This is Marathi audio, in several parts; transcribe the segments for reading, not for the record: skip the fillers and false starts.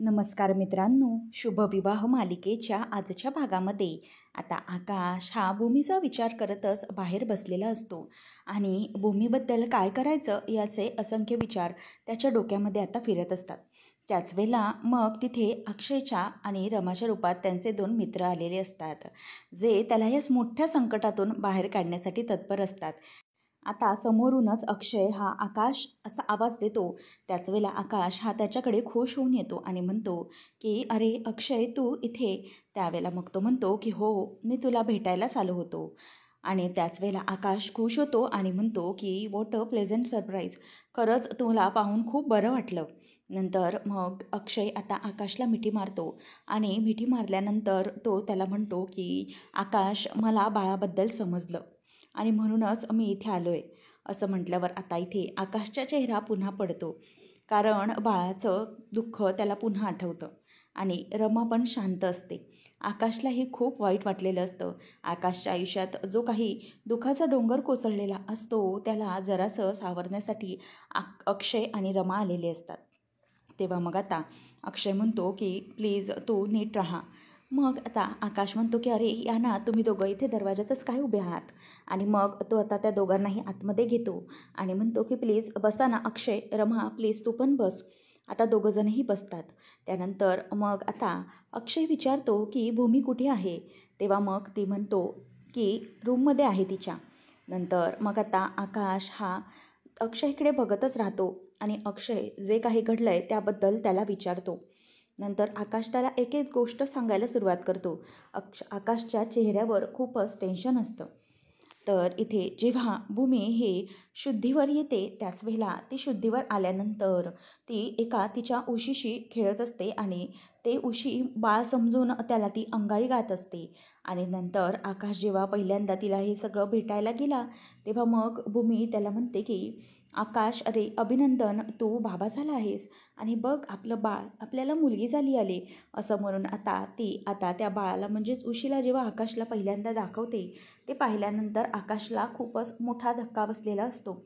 नमस्कार मित्रांनो, शुभविवाह मालिकेच्या आजच्या भागामध्ये आता आकाश हा भूमीचा विचार करतच बाहेर बसलेला असतो आणि भूमीबद्दल काय करायचं याचे असंख्य विचार त्याच्या डोक्यामध्ये आता फिरत असतात. त्याच वेळेला मग तिथे अक्षयच्या आणि रमाच्या रूपात त्यांचे दोन मित्र आलेले असतात, जे त्याला या मोठ्या संकटातून बाहेर काढण्यासाठी तत्पर असतात. आता समोरूनच अक्षय हा आकाश असा आवाज देतो. त्याच वेळेला आकाश हा त्याच्याकडे खुश होऊन येतो आणि म्हणतो की अरे अक्षय, तू इथे. त्यावेळेला मग तो म्हणतो की हो, मी तुला भेटायलाच आलो होतो. आणि त्याच वेळेला आकाश खुश होतो आणि म्हणतो की वॉट अ प्लेझंट सरप्राईज, खरंच तुला पाहून खूप बरं वाटलं. नंतर मग अक्षय आता आकाशला मिठी मारतो आणि मिठी मारल्यानंतर तो त्याला म्हणतो की आकाश, मला बाळाबद्दल समजलं आणि म्हणूनच मी इथे आलो आहे. असं म्हटल्यावर आता इथे आकाशचा चेहरा पुन्हा पडतो, कारण बाळाचं दुःख त्याला पुन्हा आठवतं आणि रमा पण शांत असते. आकाशलाही खूप वाईट वाटलेलं असतं. आकाशच्या आयुष्यात जो काही दुःखाचा डोंगर कोसळलेला असतो त्याला जरासं सावरण्यासाठी अक्षय आणि रमा आलेले असतात. तेव्हा मग आता अक्षय म्हणतो की प्लीज तू नीट राहा. मग आता आकाश म्हणतो की अरे या ना, तुम्ही दोघं इथे दरवाजातच काय उभे आहात. आणि मग तो आता त्या दोघांनाही आतमध्ये घेतो आणि म्हणतो की प्लीज बसा ना अक्षय, रमा प्लीज तू पण बस. आता दोघंजणही बसतात. त्यानंतर मग आता अक्षय विचारतो की भूमी कुठे आहे. तेव्हा मग ती म्हणतो की रूममध्ये आहे तिच्या. नंतर मग आता आकाश हा अक्षयकडे बघतच राहतो आणि अक्षय जे काही घडलं आहे त्याबद्दल त्याला विचारतो. नंतर आकाश त्याला एक एक गोष्ट सांगायला सुरुवात करतो. आकाशच्या चेहऱ्यावर खूपच टेन्शन असतं. तर इथे जेव्हा भूमी हे शुद्धीवर येते त्याच वेळेला ती शुद्धीवर आल्यानंतर ती एका तिच्या उशीशी खेळत असते आणि ते उशी बाळ समजून त्याला ती अंगाई गात असते. आणि नंतर आकाश जेव्हा पहिल्यांदा तिला हे सगळं भेटायला गेला तेव्हा मग भूमी त्याला म्हणते की आकाश, अरे अभिनंदन, तू बाबा झाला आहेस आणि बघ आपलं बाळ, आपल्याला मुलगी झाली आली. असं म्हणून आता ती आता त्या बाळाला म्हणजेच उशीला जेव्हा आकाशला पहिल्यांदा दाखवते ते पाहिल्यानंतर आकाशला खूपच मोठा धक्का बसलेला असतो.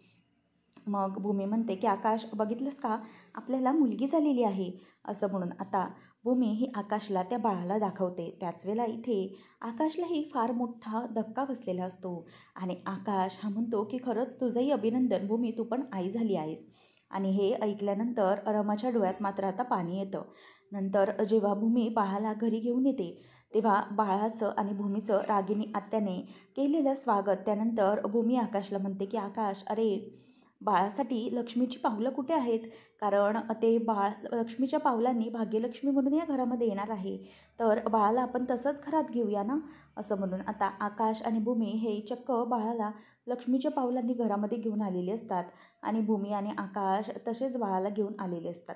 मग भूमी म्हणते की आकाश, बघितलंस का, आपल्याला मुलगी झालेली आहे. असं म्हणून आता भूमी ही आकाशला त्या बाळाला दाखवते. त्याच वेळेला इथे आकाशलाही फार मोठा धक्का बसलेला असतो आणि आकाश हा म्हणतो की खरंच तुझंही अभिनंदन भूमी, तू पण आई झाली आहेस. आणि हे ऐकल्यानंतर रमाच्या डोळ्यात मात्र आता पाणी येतं. नंतर जेव्हा भूमी बाळाला घरी घेऊन येते तेव्हा बाळाचं आणि भूमीचं रागिनी आत्याने केलेलं स्वागत. त्यानंतर भूमी आकाशला म्हणते की आकाश, अरे बाळासाठी लक्ष्मीची पावलं कुठे आहेत, कारण ते बाळ लक्ष्मीच्या पावलांनी भाग्यलक्ष्मी म्हणून या घरामध्ये येणार आहे, तर बाळाला आपण तसंच घरात घेऊया ना. असं म्हणून आता आकाश आणि भूमी हे चक्क बाळाला लक्ष्मीच्या पावलांनी घरामध्ये घेऊन आलेले असतात आणि भूमी आणि आकाश तसेच बाळाला घेऊन आलेले असतात.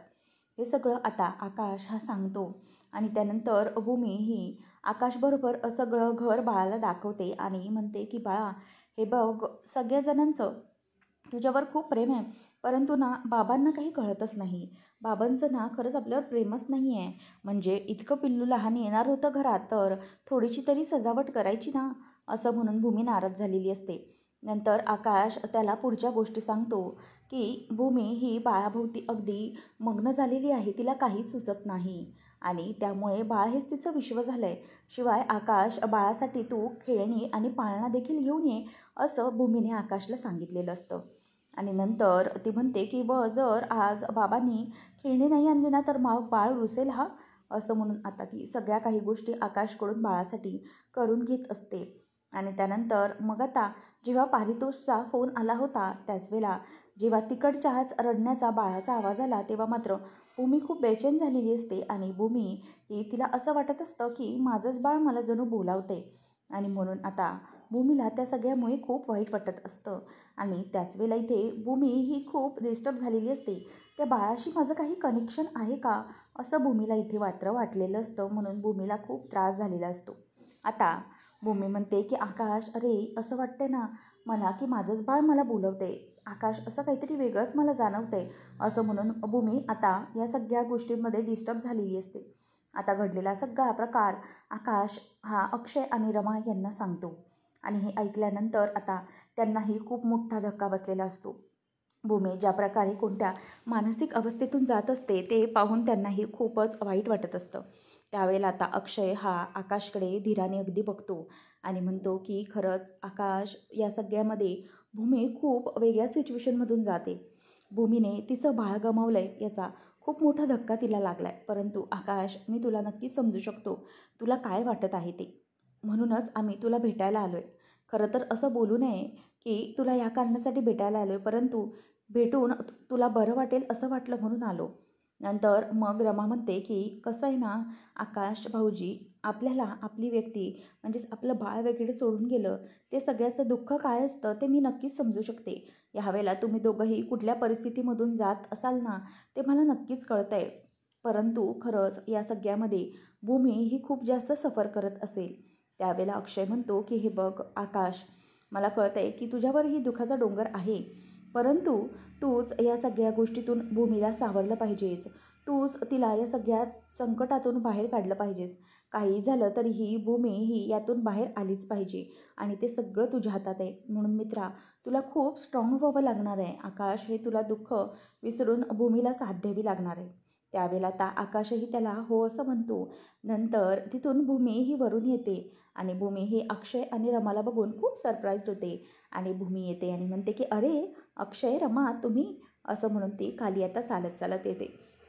हे सगळं आता आकाश हा सांगतो आणि त्यानंतर भूमी ही आकाशबरोबर सगळं घर बाळाला दाखवते आणि म्हणते की बाळा, हे बघ, सगळ्याजणांचं तुझ्यावर खूप प्रेम आहे, परंतु ना बाबांना काही कळतच नाही. बाबांचं ना खरंच आपल्यावर प्रेमच नाही आहे. म्हणजे इतकं पिल्लू लहान येणार होतं घरात, तर थोडीशी तरी सजावट करायची ना. असं म्हणून भूमी नाराज झालेली असते. नंतर आकाश त्याला पुढच्या गोष्टी सांगतो की भूमी ही बाळाभोवती अगदी मग्न झालेली आहे, तिला काही सुचत नाही आणि त्यामुळे बाळ हेच तिचं विश्व झालं आहे. शिवाय आकाश, बाळासाठी तू खेळणी आणि पाळणा देखील घेऊन ये, असं भूमीने आकाशला सांगितलेलं असतं. आणि नंतर ती म्हणते की जर आज बाबांनी खेळणी नाही आणली ना तर मग बाळ रुसेल हा. असं म्हणून आता ती सगळ्या काही गोष्टी आकाशकडून बाळासाठी करून घेत असते. आणि त्यानंतर मग आता जेव्हा पारितोषचा फोन आला होता त्याच वेळेला जेव्हा तिकडच्याच रडण्याचा बाळाचा आवाज आला तेव्हा मात्र भूमी खूप बेचैन झालेली असते आणि भूमी ही तिला असं वाटत असतं की माझंच बाळ मला जणू बोलावते. आणि म्हणून आता भूमीला त्या सगळ्यामुळे खूप वाईट वाटत असतं. आणि त्याच वेळेला इथे भूमी ही खूप डिस्टर्ब झालेली असते. त्या बाळाशी माझं काही कनेक्शन आहे का, असं भूमीला इथे वाटलेलं असतं. म्हणून भूमीला खूप त्रास झालेला असतो. आता भूमी म्हणते की आकाश, अरे असं वाटते ना मला की माझंच बाळ मला बोलवते. आकाश, असं काहीतरी वेगळंच मला जाणवतंय. असं म्हणून भूमी आता या सगळ्या गोष्टींमध्ये डिस्टर्ब झालेली असते. आता घडलेला सगळा प्रकार आकाश हा अक्षय आणि रमा यांना सांगतो आणि हे ऐकल्यानंतर आता त्यांनाही खूप मोठा धक्का बसलेला असतो. भूमी ज्या प्रकारे कोणत्या मानसिक अवस्थेतून जात असते ते पाहून त्यांनाही खूपच वाईट वाटत असतं. त्यावेळेला आता अक्षय हा आकाशकडे धीराने अगदी बघतो आणि म्हणतो की खरंच आकाश, या सगळ्यामध्ये भूमी खूप वेगळ्या सिच्युएशनमधून जाते. भूमीने तिचं बाळ गमावलं आहे याचा खूप मोठा धक्का तिला लागला आहे. परंतु आकाश, मी तुला नक्कीच समजू शकतो तुला काय वाटत आहे ते. म्हणूनच आम्ही तुला भेटायला आलो आहे. खरं तर असं बोलू नये की तुला या कारणासाठी भेटायला आलो आहे, परंतु भेटून तुला बरं वाटेल असं वाटलं म्हणून आलो. नंतर मग रमा म्हणते की कसं आहे ना आकाश भाऊजी, आपल्याला आपली व्यक्ती म्हणजेच आपलं बाळ वगैरे सोडून गेलं, ते सगळ्याचं दुःख काय असतं ते मी नक्कीच समजू शकते. ह्यावेळेला तुम्ही दोघंही कुठल्या परिस्थितीमधून जात असाल ना ते मला नक्कीच कळतं आहे. परंतु खरंच या सगळ्यामध्ये भूमी ही खूप जास्त सफर करत असेल. त्यावेळेला अक्षय म्हणतो की हे बघ आकाश, मला कळतं आहे की तुझ्यावरही दुःखाचा डोंगर आहे, परंतु तूच या सगळ्या गोष्टीतून भूमीला सावरलं पाहिजेस. तूच तिला या सगळ्या संकटातून बाहेर काढलं पाहिजेस. काही झालं तरीही भूमी ही यातून बाहेर आलीच पाहिजे आणि ते सगळं तुझ्या हातात आहे. म्हणून मित्रा, तुला खूप स्ट्रॉंग व्हावं लागणार आहे. आकाश, हे तुला दुःख विसरून भूमीला साथ द्यावी लागणार आहे. त्यावेळेला आता आकाशही त्याला हो असं म्हणतो. नंतर तिथून भूमी ही वरून येते आणि भूमी ही अक्षय आणि रमाला बघून खूप सरप्राईज्ड होते आणि भूमी येते आणि म्हणते की अरे अक्षय, रमा, तुम्ही, असं म्हणून ती खाली आता चालत चालत येते.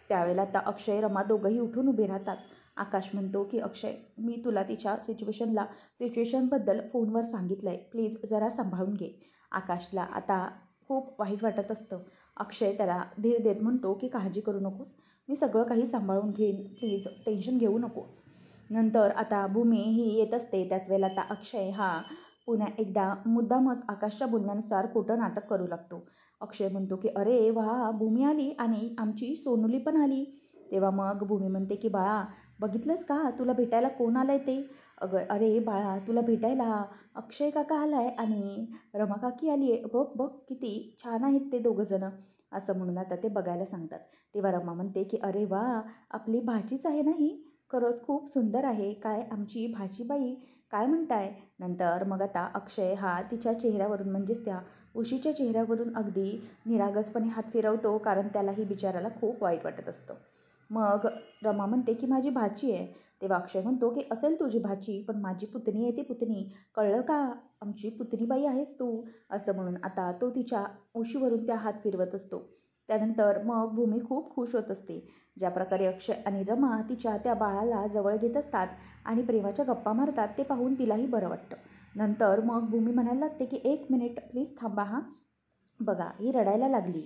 त्यावेळेला आता अक्षय रमा दोघंही उठून उभे राहतात. आकाश म्हणतो की अक्षय, मी तुला तिच्या सिच्युएशनबद्दल फोनवर सांगितलं आहे, प्लीज जरा सांभाळून घे. आकाशला आता खूप वाईट वाटत असतं. अक्षय त्याला धीर देत म्हणतो की काळजी करू नकोस, मी सगळं काही सांभाळून घेईन, प्लीज टेन्शन घेऊ नकोस. नंतर आता भूमी ही येत असते. त्याच वेळेला आता अक्षय हा पुन्हा एकदा मुद्दामच आकाशच्या बोलण्यानुसार खोटं नाटक करू लागतो. अक्षय म्हणतो की अरे वा, भूमी आली आणि आमची सोनुली पण आली. तेव्हा मग भूमी म्हणते की बाळा, बघितलंस का तुला भेटायला कोण आलं आहे ते? अरे बाळा, तुला भेटायला अक्षय काका आला आहे आणि रमा काकी आली आहे. बघ बघ किती छान आहेत ते दोघंजणं, असं म्हणून आता ते बघायला सांगतात. तेव्हा रमा म्हणते की अरे वा, आपली भाचीच आहे ना ही, खरंच खूप सुंदर आहे. काय आमची भाचीबाई, काय म्हणताय? नंतर मग आता अक्षय हा तिच्या चेहऱ्यावरून म्हणजेच त्या उशीच्या चेहऱ्यावरून अगदी निरागसपणे हात फिरवतो, कारण त्यालाही बिचाराला खूप वाईट वाटत असतं. मग रमा म्हणते की माझी भाची आहे. तेव्हा अक्षय म्हणतो की असेल तुझी भाची, पण माझी पुतणी आहे ती पुतणी, कळलं का? आमची पुतणीबाई आहेस तू, असं म्हणून आता तो तिच्या उशीवरून त्या हात फिरवत असतो. त्यानंतर मग भूमी खूप खुश होत असते. ज्या प्रकारे अक्षय आणि रमा तिच्या त्या बाळाला जवळ घेत असतात आणि प्रेमाच्या गप्पा मारतात ते पाहून तिलाही बरं वाटतं. नंतर मग भूमी म्हणायला लागते की 1 मिनिट प्लीज थांबा हां. बघा, ही रडायला लागली.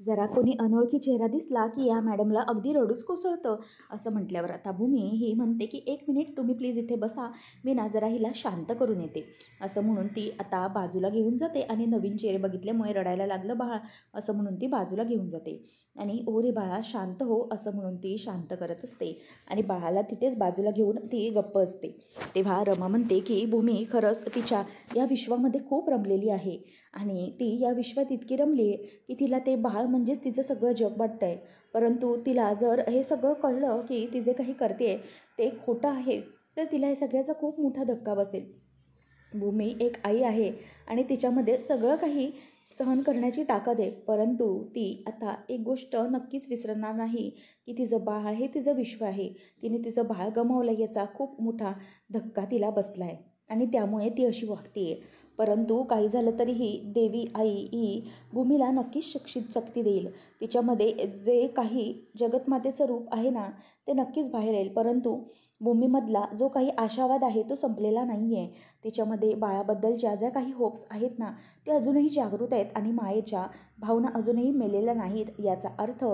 जरा कोणी अनोळखी चेहरा दिसला की या मॅडमला अगदी रडूच कोसळतं, असं म्हटल्यावर आता भूमी ही म्हणते की 1 मिनिट तुम्ही प्लीज इथे बसा, मी ना जरा हिला शांत करून येते. असं म्हणून ती आता बाजूला घेऊन जाते आणि नवीन चेहरे बघितल्यामुळे रडायला लागलं बाळ, असं म्हणून ती बाजूला घेऊन जाते आणि ओ रे बाळा शांत हो, असं म्हणून ती शांत करत असते आणि बाळाला तिथेच बाजूला घेऊन ती गप्प असते. तेव्हा रमा म्हणते की भूमी खरंच तिच्या या विश्वामध्ये खूप रमलेली आहे आणि ती या विश्वात इतकी रमली आहे की तिला ते बाळ म्हणजेच तिचं सगळं जग वाटतं आहे. परंतु तिला जर हे सगळं कळलं की ती जे काही करते ते खोटं आहे, तर तिला हे सगळ्याचा खूप मोठा धक्का बसेल. भूमी एक आई आहे आणि तिच्यामध्ये सगळं काही सहन करण्याची ताकद आहे, परंतु ती आता एक गोष्ट नक्कीच विसरणार नाही की तिचं बाळ हे तिचं विश्व आहे. तिने तिचं बाळ गमावलं याचा खूप मोठा धक्का तिला बसला आहे आणि त्यामुळे ती अशी वागते आहे. परंतु काही झालं तरीही देवी आई ही भूमीला नक्कीच शक्ती देईल. तिच्यामध्ये जे काही जगतमातेचं रूप आहे ना ते नक्कीच बाहेर येईल, परंतु भूमीमधला जो काही आशावाद आहे तो संपलेला नाही आहे. तिच्यामध्ये बाळाबद्दलच्या ज्या काही होप्स आहेत ना ते अजूनही जागृत आहेत आणि मायेच्या भावना अजूनही मेलेल्या नाहीत. याचा अर्थ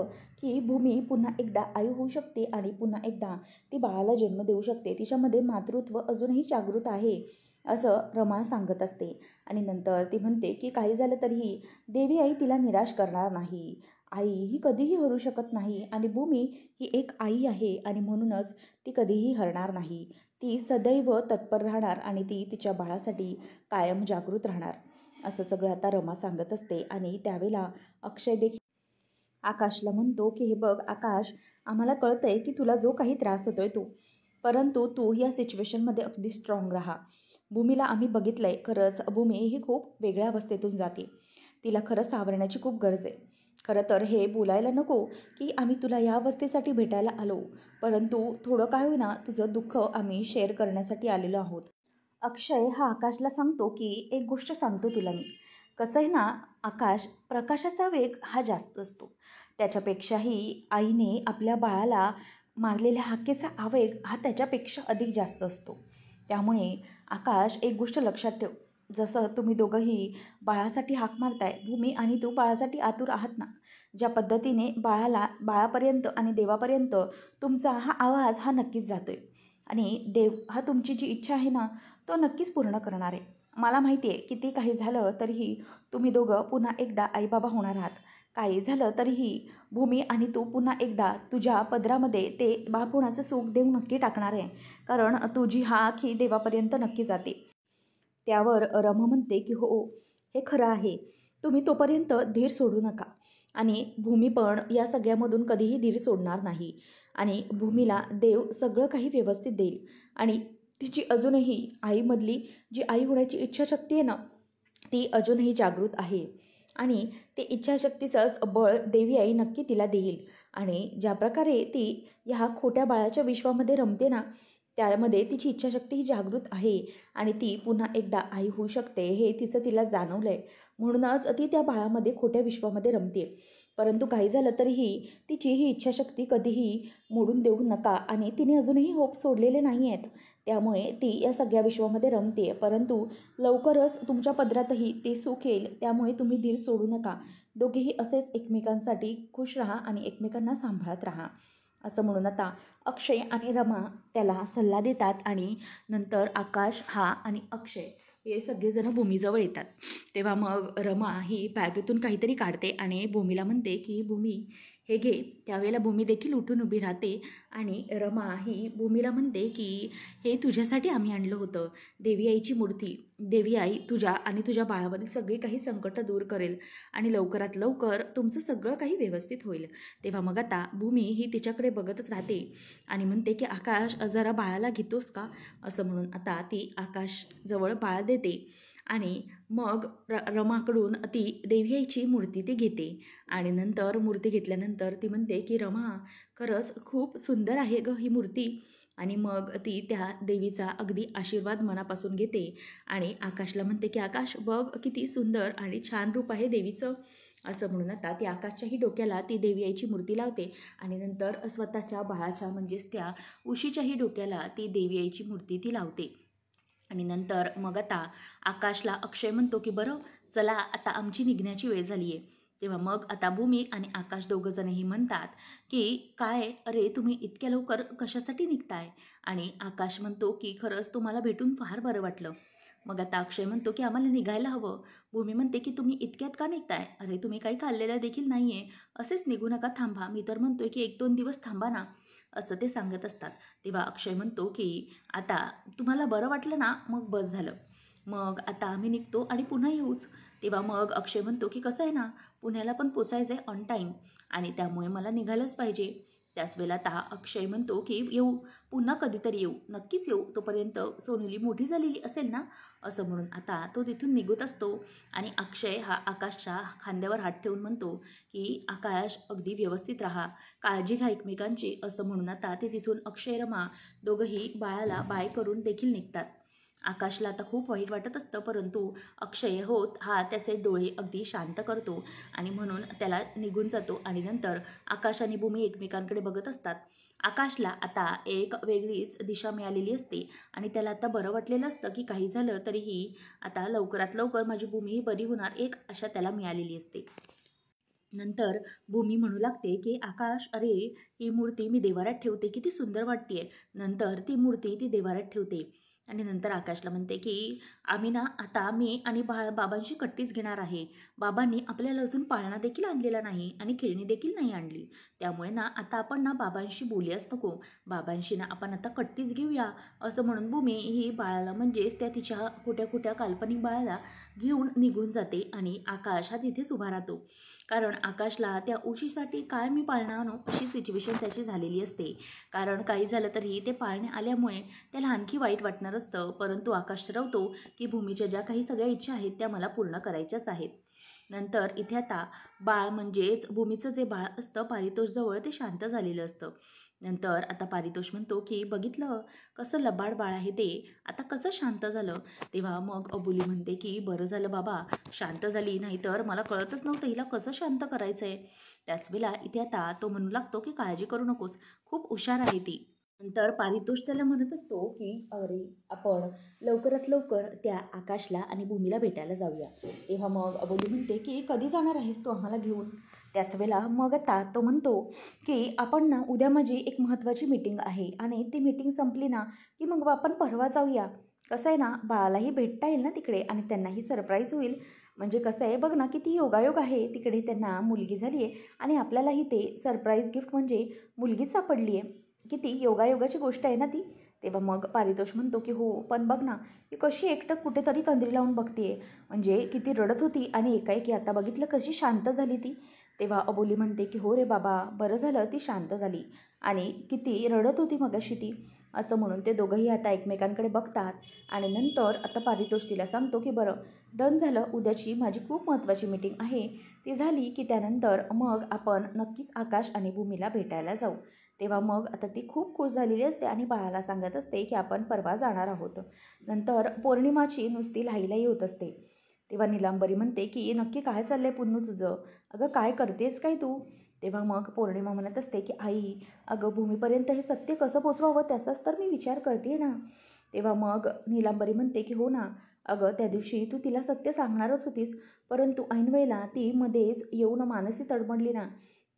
की भूमी पुन्हा एकदा आई होऊ शकते आणि पुन्हा एकदा ती बाळाला जन्म देऊ शकते. तिच्यामध्ये मातृत्व अजूनही जागृत आहे, असं रमा सांगत असते. आणि नंतर ती म्हणते की काही झालं तरीही देवी आई तिला निराश करणार नाही. आई ही कधीही हरू शकत नाही आणि भूमी ही एक आई आहे आणि म्हणूनच ती कधीही हरणार नाही. ती सदैव तत्पर राहणार आणि ती तिच्या बाळासाठी कायम जागृत राहणार, असं सगळं आता रमा सांगत असते. आणि त्यावेळेला अक्षय देखील आकाशला म्हणतो की हे बघ आकाश, आम्हाला कळतंय की तुला जो काही त्रास होतोय तो, परंतु तू या सिच्युएशनमध्ये अगदी स्ट्रॉंग राहा. भूमीला आम्ही बघितलंय, खरंच भूमी ही खूप वेगळ्या अवस्थेतून जाते. तिला खरं सावरण्याची खूप गरज आहे. खरं तर हे बोलायला नको की आम्ही तुला या अवस्थेसाठी भेटायला आलो, परंतु थोडं काय होईना तुझं दुःख आम्ही शेअर करण्यासाठी आलेलो आहोत. अक्षय हा आकाशला सांगतो की एक गोष्ट सांगतो तुला मी. कसं आहे ना, आकाश प्रकाशाचा वेग हा जास्त असतो. त्याच्यापेक्षाही आईने आपल्या बाळाला मारलेल्या हाकेचा आवेग हा त्याच्यापेक्षा अधिक जास्त असतो. त्यामुळे आकाश एक गोष्ट लक्षात ठेव, जसं तुम्ही दोघंही बाळासाठी हाक मारताय, भूमी आणि तू बाळासाठी आतुर आहात ना, ज्या पद्धतीने बाळापर्यंत आणि देवापर्यंत तुमचा हा आवाज हा नक्कीच जातोय आणि देव हा तुमची जी इच्छा आहे ना, तो नक्कीच पूर्ण करणार आहे. मला माहिती आहे किती काही झालं तरीही तुम्ही दोघं पुन्हा एकदा आईबाबा होणार आहात. काही झालं तरीही भूमी आणि तू पुन्हा एकदा तुझ्या पदरामध्ये ते बाळपणाचं सुख देव नक्की टाकणार आहे, कारण तुझी हाक ही देवापर्यंत नक्की जाते. त्यावर रमा म्हणते की हो, हे खरं आहे. तुम्ही तोपर्यंत धीर सोडू नका. आणि भूमी पण या सगळ्यामधून कधीही धीर सोडणार नाही. आणि भूमीला देव सगळं काही व्यवस्थित देईल. आणि तिची अजूनही आईमधली जी आई होण्याची इच्छाशक्ती आहे ना, ती अजूनही जागृत आहे. आणि ते इच्छाशक्तीचंच बळ देवी आई नक्की तिला देईल. आणि ज्या प्रकारे ती ह्या खोट्या बाळाच्या विश्वामध्ये रमते ना, त्यामध्ये तिची इच्छाशक्ती ही जागृत आहे. आणि ती पुन्हा एकदा आई होऊ शकते हे तिला जाणवलं आहे. म्हणूनच ती त्या बाळामध्ये खोट्या विश्वामध्ये रमते. परंतु काही झालं तरीही तिची ही इच्छाशक्ती कधीही मोडून देऊ नका. आणि तिने अजूनही होप सोडलेले नाही आहेत. त्यामुळे ती या सगळ्या विश्वामध्ये रमते. परंतु लवकरच तुमच्या पदरातही ते सुख येईल. त्यामुळे तुम्ही धीर सोडू नका. दोघेही असेच एकमेकांसाठी खुश राहा आणि एकमेकांना सांभाळत राहा. असं म्हणून आता अक्षय आणि रमा त्याला सल्ला देतात. आणि नंतर आकाश हा आणि अक्षय हे सगळेजण भूमीजवळ येतात. तेव्हा मग रमा ही बॅगेतून काहीतरी काढते आणि भूमीला म्हणते की भूमी हे घे. त्यावेळेला भूमी देखील उठून उभी राहते. आणि रमा ही भूमीला म्हणते की हे तुझ्यासाठी आम्ही आणलं होतं. देवी आईची मूर्ती. देवी आई तुझ्या आणि तुझ्या बाळावरील सगळी काही संकट दूर करेल आणि लवकरात लवकर तुमचं सगळं काही व्यवस्थित होईल. तेव्हा मग आता भूमी ही तिच्याकडे बघतच राहते आणि म्हणते की आकाश जरा बाळाला घेतोस का, असं म्हणून आता ती आकाशजवळ बाळ देते. आणि मग रमाकडून ती देवी आईची मूर्ती ती घेते. आणि नंतर मूर्ती घेतल्यानंतर ती म्हणते की रमा, खरंच खूप सुंदर आहे गं ही मूर्ती. आणि मग ती त्या देवीचा अगदी आशीर्वाद मनापासून घेते. आणि आकाशला म्हणते की आकाश बघ किती सुंदर आणि छान रूप आहे देवीचं, असं म्हणून आता ती आकाशच्याही डोक्याला ती देवी आईची मूर्ती लावते. आणि नंतर स्वतःच्या बाळाच्या म्हणजेच त्या उशीच्याही डोक्याला ती देवी आईची मूर्ती ती लावते. आणि नंतर मग आता आकाशला अक्षय म्हणतो की बरं चला आता आमची निघण्याची वेळ झाली आहे. तेव्हा मग आता भूमी आणि आकाश दोघंजणही म्हणतात की काय अरे तुम्ही इतक्या लवकर कशासाठी निघताय. आणि आकाश म्हणतो की खरंच तुम्हाला भेटून फार बरं वाटलं. मग आता अक्षय म्हणतो की आम्हाला निघायला हवं. भूमी म्हणते की तुम्ही इतक्यात का निघताय, अरे तुम्ही काही खाल्लेलं देखील नाही आहे, असेच निघू नका, थांबा. मी तर म्हणतोय की 1-2 दिवस थांबा ना, असं ते सांगत असतात. तेव्हा अक्षय म्हणतो की आता तुम्हाला बरं वाटलं ना, मग बस झालं. मग आता आम्ही निघतो आणि पुन्हा येऊच. तेव्हा मग अक्षय म्हणतो की कसं आहे ना, पुण्याला पण पोचायचं आहे ऑन टाईम आणि त्यामुळे मला निघायलाच पाहिजे. त्याच वेळेला आता अक्षय म्हणतो की येऊ, पुन्हा कधीतरी येऊ, नक्कीच येऊ, तोपर्यंत सोनुली मोठी झालेली असेल ना, असं म्हणून आता तो तिथून निघत असतो. आणि अक्षय हा आकाशच्या खांद्यावर हात ठेवून म्हणतो की आकाश अगदी व्यवस्थित राहा, काळजी घ्या एकमेकांची, असं म्हणून आता ते तिथून अक्षय रमा दोघंही बाळाला बाय करून देखील निघतात. आकाशला आता खूप वाईट वाटत असतं, परंतु अक्षय होत हा त्याचे डोळे अगदी शांत करतो आणि म्हणून त्याला निघून जातो. आणि नंतर आकाश आणि भूमी एकमेकांकडे बघत असतात. आकाशला आता एक वेगळीच दिशा मिळालेली असते आणि त्याला आता बरं वाटलेलं असतं की काही झालं तरीही आता लवकरात लवकर माझी भूमीही बरी होणार, एक आशा त्याला मिळालेली असते. नंतर भूमी म्हणू लागते की आकाश अरे ही मूर्ती मी देवाऱ्यात ठेवते, किती सुंदर वाटते. नंतर ती मूर्ती ती देवाऱ्यात ठेवते. आणि नंतर आकाशला म्हणते की आम्ही ना आता मी आणि बाबांशी कट्टीच घेणार आहे. बाबांनी आपल्याला अजून पाळणा देखील आणलेला नाही आणि खेळणी देखील नाही आणली. त्यामुळे ना आता आपण ना बाबांशी बोलूयाच नको, बाबांशी ना आपण आता कट्टीच घेऊया, असं म्हणून भूमी ही बाळाला म्हणजेच त्या तिच्या खोट्या खोट्या काल्पनिक बाळाला घेऊन निघून जाते. आणि आकाश हा तिथेच उभा राहतो, कारण आकाशला त्या उशीसाठी काय मी पाळणा आणू अशी सिच्युएशन त्याची झालेली असते. कारण काही झालं तरी ते पाळणे आल्यामुळे त्याला आणखी वाईट वाटणार असतं. परंतु आकाश ठरवतो की भूमीच्या ज्या काही सगळ्या इच्छा आहेत त्या मला पूर्ण करायच्याच आहेत. नंतर इथे आता बाळ म्हणजेच भूमीचं जे बाळ असतं पारितोषजवळ ते शांत झालेलं असतं. नंतर आता पारितोष म्हणतो की बघितलं कसं लबाड बाळ आहे ते, आता कसं शांत झालं. तेव्हा मग अबोली म्हणते की बरं झालं बाबा शांत झाली, नाहीतर मला कळतच नव्हतं हिला कसं शांत करायचं आहे. त्याच वेळेला इथे आता तो म्हणू लागतो की काळजी करू नकोस, खूप हुशार आहे ती. नंतर पारितोष त्याला म्हणत असतो की अरे आपण लवकरात लवकर त्या आकाशला आणि भूमीला भेटायला जाऊया. तेव्हा मग अबोली म्हणते की कधी जाणार आहेस तू आम्हाला घेऊन. त्याच वेळेला मग आता तो म्हणतो की आपण ना उद्या माझी एक महत्त्वाची मीटिंग आहे आणि ती मीटिंग संपली ना की मग आपण परवा जाऊया. कसं आहे ना बाळालाही भेटता येईल ना तिकडे आणि त्यांनाही सरप्राईज होईल. म्हणजे कसं आहे बघ ना किती योगायोग आहे, तिकडे त्यांना मुलगी झाली आहे आणि आपल्यालाही ते सरप्राईज गिफ्ट म्हणजे मुलगीच सापडली आहे. किती योगायोगाची गोष्ट आहे ना ती. तेव्हा मग पारितोष म्हणतो की हो पण बघ ना की कशी एकटक कुठेतरी तंद्री लावून बघते, म्हणजे किती रडत होती आणि एकाएकी आता बघितलं कशी शांत झाली ती. तेव्हा अबोली म्हणते की हो रे बाबा बरं झालं ती शांत झाली आणि किती रडत होती मगाशी ती. असं म्हणून ते दोघंही आता एकमेकांकडे बघतात आणि नंतर आता पारितोष तिला सांगतो की बरं डन झालं, उद्याची माझी खूप महत्त्वाची मीटिंग आहे, ती झाली की त्यानंतर मग आपण नक्कीच आकाश आणि भूमीला भेटायला जाऊ. तेव्हा मग आता ती खूप खुश झालेली असते आणि बाळाला सांगत असते की आपण परवा जाणार आहोत. नंतर पौर्णिमाची नुसती लाहीलाही होत असते. तेव्हा नीलांबरी म्हणते की नक्की काय चाललंय पुन्नू तुझं, अगं काय करतेस काय तू. तेव्हा मग पौर्णिमा म्हणत असते की आई अगं भूमीपर्यंत हे सत्य कसं पोचवावं त्याचाच तर मी विचार करते ना. तेव्हा मग नीलांबरी म्हणते की हो ना अगं त्या दिवशी तू तिला सत्य सांगणारच होतीस, परंतु ऐनवेळेला ती मध्येच येऊन मानसी तडमडली ना,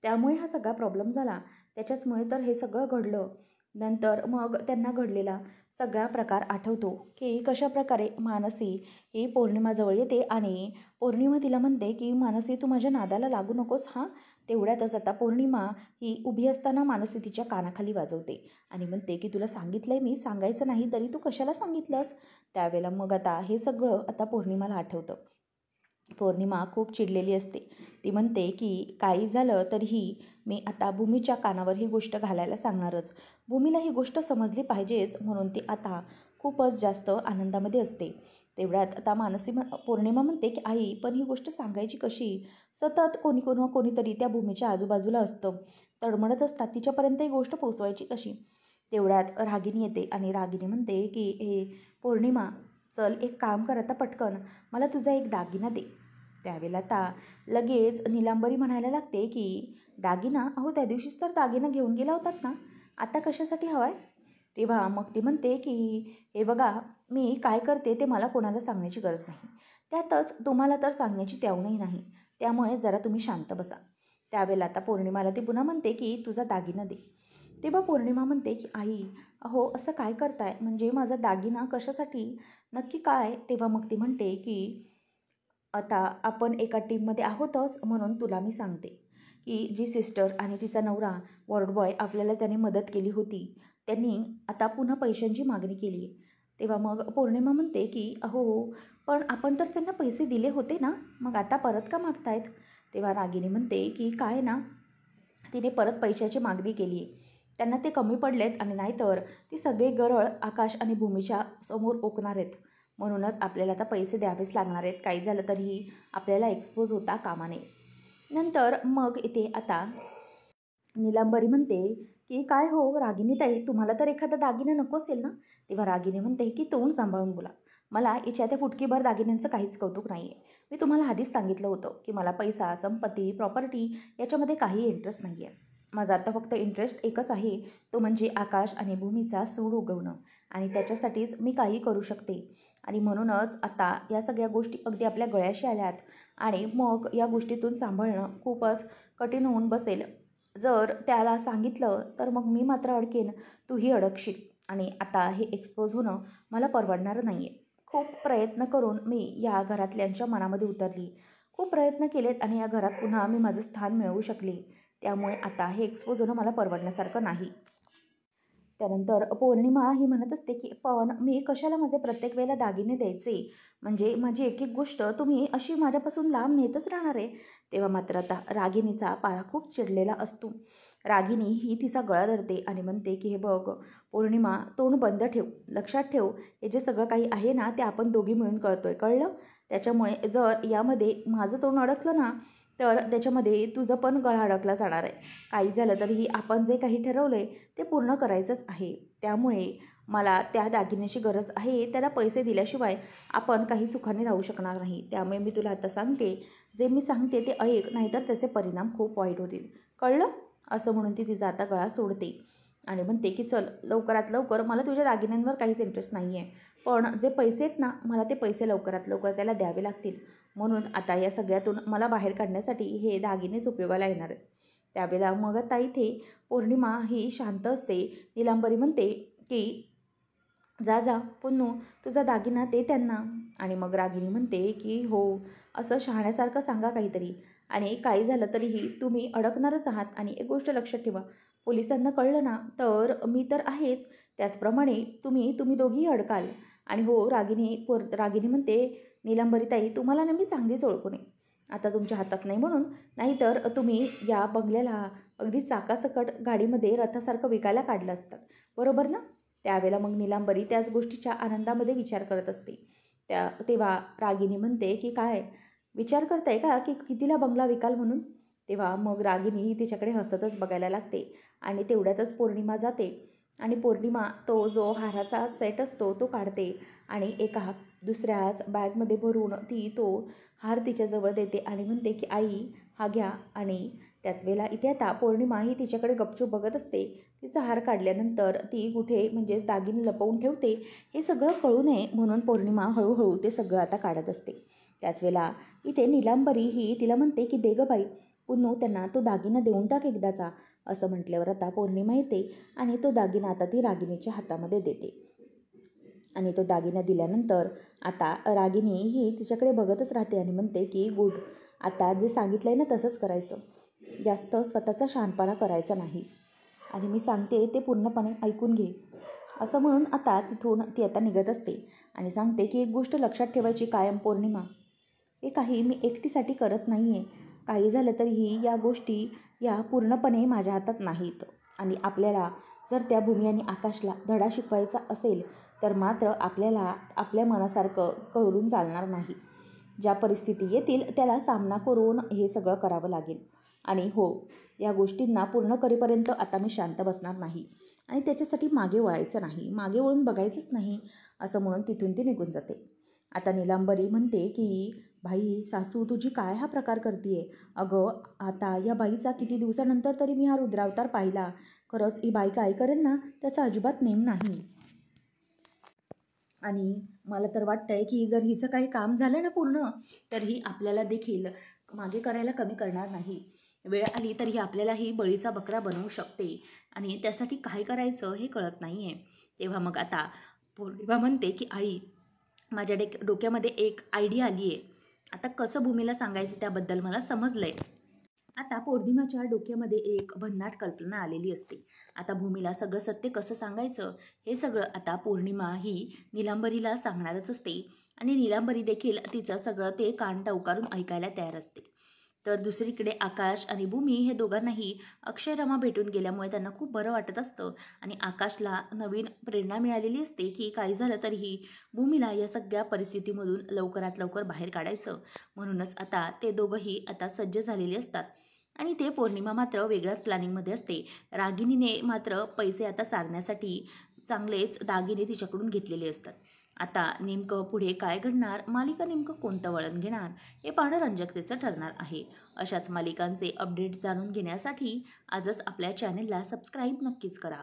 त्यामुळे हा सगळा प्रॉब्लेम झाला. त्याच्याचमुळे तर हे सगळं घडलं. नंतर मग त्यांना घडलेला सगळा प्रकार आठवतो की कशाप्रकारे मानसी ही पौर्णिमाजवळ येते आणि पौर्णिमा तिला म्हणते की मानसी तू माझ्या नादाला लागू नकोस हां. तेवढ्यातच आता पौर्णिमा ही उभी असताना मानसी तिच्या कानाखाली वाजवते आणि म्हणते की तुला सांगितलंय मी सांगायचं नाही तरी तू कशाला सांगितलंस. त्यावेळेला मग आता हे सगळं आता पौर्णिमाला आठवतं. पौर्णिमा खूप चिडलेली असते. ती म्हणते की काही झालं तरीही मी आता भूमीच्या कानावर ही गोष्ट घालायला सांगणारच. भूमीला ही गोष्ट समजली पाहिजेच म्हणून ती आता खूपच जास्त आनंदामध्ये असते. तेवढ्यात आता पौर्णिमा म्हणते की आई पण ही गोष्ट सांगायची कशी. सतत कोणीतरी त्या भूमीच्या आजूबाजूला असतं, तडमडत असतात, तिच्यापर्यंत ही गोष्ट पोचवायची कशी. तेवढ्यात रागिनी येते आणि रागिनी म्हणते की हे पौर्णिमा चल एक काम कर आता पटकन मला तुझा एक दागिना दे. त्यावेळेला आता लगेच नीलांबरी म्हणायला लागते की दागिना अहो त्या दिवशीच तर दागिना घेऊन गेला होतात ना, आता कशासाठी हवा आहे. तेव्हा मग ती म्हणते की हे बघा मी काय करते ते मला कोणाला सांगण्याची गरज नाही, त्यातच तुम्हाला तर सांगण्याची त्याहूनही नाही, त्यामुळे जरा तुम्ही शांत बसा. त्यावेळेला आता पौर्णिमाला ती पुन्हा म्हणते की तुझा दागिना दे. तेव्हा पौर्णिमा म्हणते की आई अहो असं काय करताय, म्हणजे माझा दागिना कशासाठी, नक्की काय. तेव्हा मग ती म्हणते की आता आपण एका टीममध्ये आहोतच म्हणून तुला मी सांगते की जी सिस्टर आणि तिचा नवरा वॉर्ड बॉय आपल्याला त्याने मदत केली होती, त्यांनी आता पुन्हा पैशांची मागणी केली आहे. तेव्हा मग पौर्णिमा म्हणते की अहो पण आपण तर त्यांना पैसे दिले होते ना, मग आता परत का मागतायत. तेव्हा रागिनी म्हणते की काय ना तिने परत पैशाची मागणी केली आहे, त्यांना ते कमी पडलेत आणि नाहीतर ती सगळे गरळ आकाश आणि भूमीच्या समोर ओकणार आहेत, म्हणूनच आपल्याला आता पैसे द्यावेच लागणार आहेत, काही झालं तरीही आपल्याला एक्सपोज होता कामा नये. नंतर मग इथे आता नीलांबरी म्हणते की काय हो रागिनीताई तुम्हाला तर एखादा दागिना नको असेल ना. तेव्हा रागिनी म्हणते की तोंड सांभाळून बोला, मला याच्या त्या फुटकीभर दागिन्यांचं काहीच कौतुक नाही आहे. मी तुम्हाला आधीच सांगितलं होतं की मला पैसा संपत्ती प्रॉपर्टी याच्यामध्ये काही इंटरेस्ट नाही आहे. माझा आता फक्त इंटरेस्ट एकच आहे, तो म्हणजे आकाश आणि भूमीचा सूड उगवणं आणि त्याच्यासाठीच मी काही करू शकते. आणि म्हणूनच आता या सगळ्या गोष्टी अगदी आपल्या गळ्याशी आल्यात आणि मग या गोष्टीतून सांभाळणं खूपच कठीण होऊन बसेल. जर त्याला सांगितलं तर मग मी मात्र अडकेन, तूही अडकशील आणि आता हे एक्सपोज होणं मला परवडणारं नाही आहे. खूप प्रयत्न करून मी या घरातल्यांच्या मनामध्ये उतरली, खूप प्रयत्न केलेत आणि या घरात पुन्हा मी माझं स्थान मिळवू शकले, त्यामुळे आता हे एक्सपोज होणं मला परवडण्यासारखं नाही. त्यानंतर पौर्णिमा ही म्हणत असते की पण मी कशाला माझे प्रत्येक वेळेला दागिने द्यायचे, म्हणजे माझी एक एक गोष्ट तुम्ही अशी माझ्यापासून लांब नेतच राहणार आहे. तेव्हा मात्र आता रागिनीचा पारा खूप चिडलेला असतो. रागिनी ही तिचा गळा धरते आणि म्हणते की हे बघ पौर्णिमा तोंड बंद ठेव, लक्षात ठेव हे जे सगळं काही आहे ना ते आपण दोघी मिळून कळतोय, कळलं. त्याच्यामुळे जर यामध्ये माझं तोंड अडकलं ना तर त्याच्यामध्ये तुझं पण गळा अडकला जाणार आहे. काही झालं तरीही आपण जे काही ठरवलं आहे ते पूर्ण करायचंच आहे. त्यामुळे मला त्या दागिन्याची गरज आहे. त्याला पैसे दिल्याशिवाय आपण काही सुखाने राहू शकणार नाही. त्यामुळे मी तुला आता सांगते, जे मी सांगते ते ऐक, नाहीतर त्याचे परिणाम खूप वाईट होतील. कळलं? असं म्हणून ती तिचा आता गळा सोडते आणि म्हणते की चल लवकरात लवकर, मला तुझ्या दागिन्यांवर काहीच इंटरेस्ट नाही आहे, पण जे पैसे आहेत ना मला ते पैसे लवकरात लवकर त्याला द्यावे लागतील. म्हणून आता या सगळ्यातून मला बाहेर काढण्यासाठी हे दागिनेच उपयोगाला येणार आहेत. त्यावेळेला मग आता इथे पौर्णिमा ही शांत असते. नीलांबरी म्हणते की जा जा पुन्नू, तुझा दागिना दे त्यांना. आणि मग रागिनी म्हणते की हो, असं शहाण्यासारखं सांगा काहीतरी, आणि काही झालं तरीही तुम्ही अडकणारच आहात. आणि एक गोष्ट लक्षात ठेवा, पोलिसांना कळलं ना तर मी तर आहेच, त्याचप्रमाणे तुम्ही दोघीही अडकाल. आणि हो रागिनी म्हणते नीलांबरीताई, तुम्हाला ना मी चांगलीच ओळखून आहे. आता तुमच्या हातात नाही म्हणून, नाहीतर तुम्ही या बंगल्याला अगदी चाकासकट गाडीमध्ये रथासारखं विकायला काढलं असतात, बरोबर ना? त्यावेळेला मग नीलांबरी त्याच गोष्टीच्या आनंदामध्ये विचार करत असते. तेव्हा रागिनी म्हणते की काय विचार करताय का की कितीला बंगला विकाल म्हणून? तेव्हा मग रागिनी ही तिच्याकडे हसतच बघायला लागते. आणि तेवढ्यातच पौर्णिमा जाते आणि पौर्णिमा तो जो हाराचा सेट असतो तो काढते आणि एका दुसऱ्याच बॅगमध्ये भरून ती तो हार तिच्याजवळ देते आणि म्हणते की आई हा घ्या. आणि त्याच वेळेला इथे आता पौर्णिमा ही तिच्याकडे गपचूप बघत असते. तिचा हार काढल्यानंतर ती कुठे म्हणजेच दागिने लपवून ठेवते हे सगळं कळू नये म्हणून पौर्णिमा हळूहळू ते सगळं आता काढत असते. त्याच वेळेला इथे नीलांबरी ही तिला म्हणते की दे गं बाई, पुन्नू त्यांना तो दागिना देऊन टाक एकदाचा. असं म्हटल्यावर आता पौर्णिमा येते आणि तो दागिना आता ती रागिनीच्या हातामध्ये देते. आणि तो दागिना दिल्यानंतर आता रागिनी ही तिच्याकडे बघतच राहते आणि म्हणते की गुड, आता जे सांगितलं आहे ना तसंच करायचं, जास्त स्वतःचा शहाणपणा करायचा नाही, आणि मी सांगते ते पूर्णपणे ऐकून घे. असं म्हणून आता तिथून ती आता निघत असते आणि सांगते की एक गोष्ट लक्षात ठेवायची कायम पौर्णिमा, हे काही मी एकटीसाठी करत नाही आहे. काही झालं तरीही या गोष्टी या पूर्णपणे माझ्या हातात नाहीत. आणि आपल्याला जर त्या भूमी आणि आकाशला धडा शिकवायचा असेल तर मात्र आपल्याला आपल्या मनासारखं करून चालणार नाही. ज्या परिस्थिती येतील त्याला सामना करून हे सगळं करावं लागेल. आणि हो, या गोष्टींना पूर्ण करेपर्यंत आता मी शांत बसणार नाही आणि त्याच्यासाठी मागे वळायचं नाही, मागे वळून बघायचंच नाही. असं म्हणून तिथून ती निघून जाते. आता नीलांबरी म्हणते की बाई सासू तुझी काय हा प्रकार करतीये? अगं आता या बाईचा किती दिवसानंतर तरी मी हा रुद्रावतार पाहिला. खरंच ही बाई काय करेल ना त्याचा अजिबात नेम नाही. आणि मला तर वाटतंय की जर हिचं काही काम झालं ना पूर्ण, तर ही आपल्याला देखील मागे करायला कमी करणार नाही. वेळ आली तर ही आपल्यालाही बळीचा बकरा बनवू शकते आणि त्यासाठी काय करायचं हे कळत नाही आहे. तेव्हा मग आता पौर्णिमा म्हणते की आई, माझ्या डोक्यामध्ये एक आयडिया आली आहे. आता कसं भूमीला सांगायचं त्याबद्दल मला समजलं आहे. आता पौर्णिमाच्या डोक्यामध्ये एक भन्नाट कल्पना आलेली असते. आता भूमीला सगळं सत्य कसं सांगायचं हे सगळं आता पौर्णिमा ही नीलांबरीला सांगणारच असते आणि नीलांबरी देखील तिचं सगळं ते कान टवकारून ऐकायला तयार असते. तर दुसरीकडे आकाश आणि भूमी हे दोघांनाही अक्षयरमा भेटून गेल्यामुळे त्यांना खूप बरं वाटत असतं आणि आकाशला नवीन प्रेरणा मिळालेली असते की काही झालं तरीही भूमीला या सगळ्या परिस्थितीमधून लवकरात लवकर बाहेर काढायचं. म्हणूनच आता ते दोघंही आता सज्ज झालेले असतात. आणि ते पौर्णिमा मात्र वेगळ्याच प्लॅनिंगमध्ये असते. रागिनीने मात्र पैसे आता सारण्यासाठी चांगलेच दागिने तिच्याकडून घेतलेले असतात. आता नेमकं पुढे काय घडणार, मालिका नेमकं कोणतं वळण घेणार हे पाहणं रंजकतेचं ठरणार आहे. अशाच मालिकांचे अपडेट्स जाणून घेण्यासाठी आजच आपल्या चॅनेलला सबस्क्राईब नक्कीच करा.